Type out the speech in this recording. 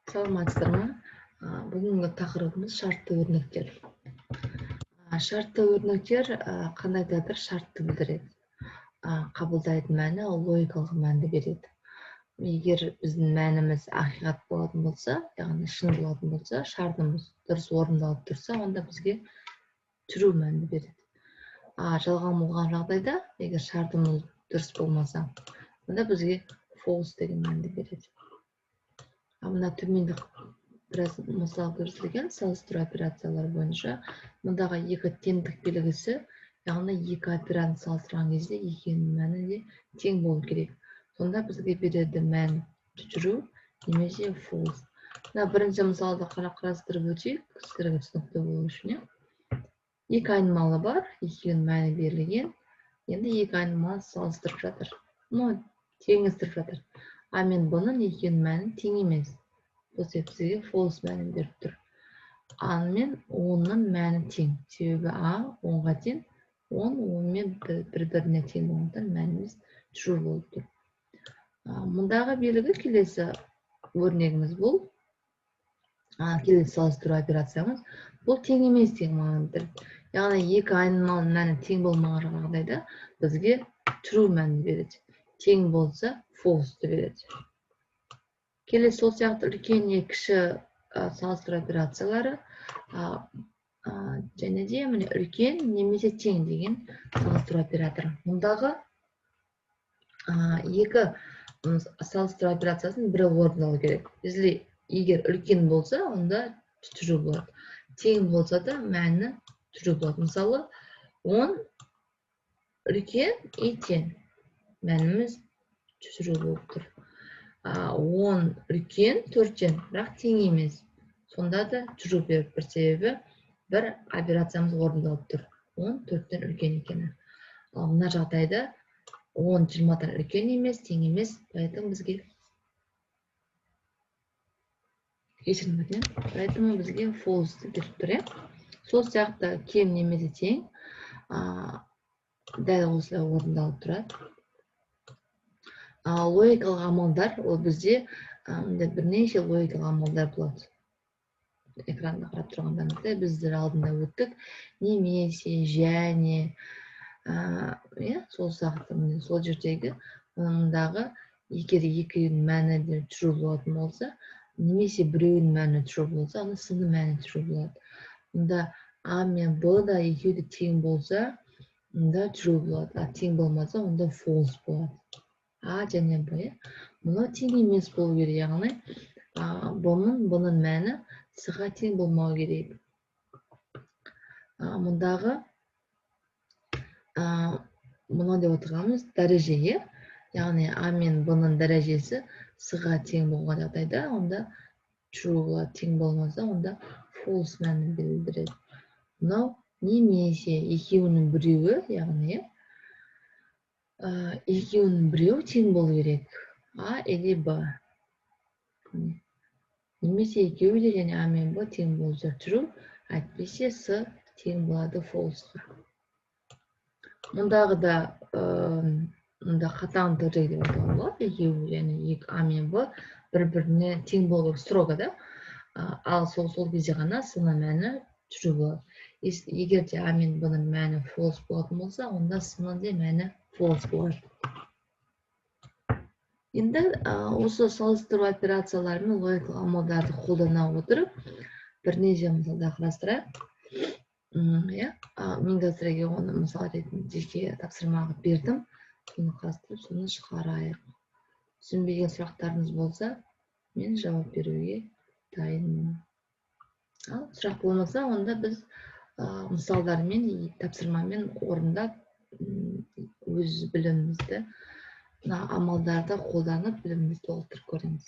Саламатсыздар ма? Бүгінгі тақырыбымыз шартты өрнектер. Шартты өрнектер қандайда бір шартты білдіреді. Қабылдайтын мәні логикалық мәнді береді. Егер біздің мәніміз ақиқат болатын болса, яғни шын болатын болса, шартымыз дұрыс орындалып тұрса, онда бізге true мәнді береді. Жалған болған жағдайда, егер шартымыз дұрыс болмаса, онда бізге false деген мәнді береді. Мына төменде біраз мысал көрсетілген салыстыру операциялары бойынша мұндағы екі теңдік белгісі, яғни екі операны салыстырған кезде екінің мәні де тең болу керек. Сонда бізге береді мән true немесе false. Бірінші мысалды қарастырып өтейік, сіздерге түсінікті болу үшін. Екі айнымалы бар, екінің мәні берілген. Енді екі айнымалы салыстырып жатыр. Теңестіріп жатыр. Мен бұның екінің мәні тең емес. Бұл бізге false мәнін беріп тұр. Мен 10-ның мәні тең. Себебі 10-ға тең, 10-мен бір-біріне тең болғандықтан мәніміз true болып тұр. Мұндағы белгі келесі өрнегіміз бұл. Келесі салыстыру операциямыз. Бұл тең емес тең мағынаны береді. Яғни екі айнымалының мәні тең болмаған жағдайда бізге true мәнін береді. Тең болса false береді. Келесі сол сияқты үлкен не кіші салыстыру операциялары және де міне үлкен немесе тең деген салыстыру операторы. Мұндағы екі салыстыру операциясын бірі орындалу керек. Егер үлкен болса, онда true болады. Тең болса да мәні true болады. Мысалы, 10 үлкен и тең. Мәніміз true болып тұр. 10 үлкен 4-тен, бірақ тең емес. Сонда да true беріп бір себебі бір операциямыз орындалып тұр. 10 4-тен үлкен екені. Мына жағдайда 10 20-тан үлкен емес, тең емес. Поэтому бізге false беріп тұр. Сол сияқты кем немесе тең дәл осылай орындалып тұрады. Логикалық амалдар, ол бізде бірнеше логикалық амалдар болады. Экранда қарап тұрғандарыңызда біздер алдында өттік. Немесе, және, сол сияқты, сол жердегі мұндағы егер екінің мәні true болатын болса, немесе біреуінің мәні true болса, оны сының мәні true болады. Мұнда А мен Б да екеуі де тең болса, онда true болады. Тең болмаса, онда false болады. Және Б. Мұны тең емес болу керек, яғни бұның мәні С-ға тең болмау керек. Мұндағы мұны деп отырғанымыз дәрежеге, яғни А мен Б-ның дәрежесі С-ға тең болған жағдайда, онда true болады. Тең болмаса, онда false мәнін білдіреді. Мынау немесе екеуінің біреуі, яғни екеуінің біреу тең болу керек. А или Б. Немесе екеуі де және А мен Б тең болса true, әйтпесе С тең болады false-ға. Мұндағы да қатаң түрде деп айтуға болады. Екеуі және А мен Б бір-біріне тең болу керек, строго да. Ал сол кезде ғана С-ның мәні true болады. Егер де А мен Б-ның мәні false болатын болса, онда С-ның де мәні false болады. Енді осы салыстыру операциялары мен логикалық амалдарды қолдана отырып, бірнеше мысалда қарастырайық. Мен қазірге оны мысал ретінде жеке тапсырмаға бердім. Соны қарастырып, соны шығарайық. Түсінбеген сұрақтарыңыз болса, мен жауап беруге дайынмын. Сұрақ болмаса, онда біз мысалдармен, тапсырмамен орындап, өз білімімізді, амалдарды қолданып білімімізді толықтырып көреміз.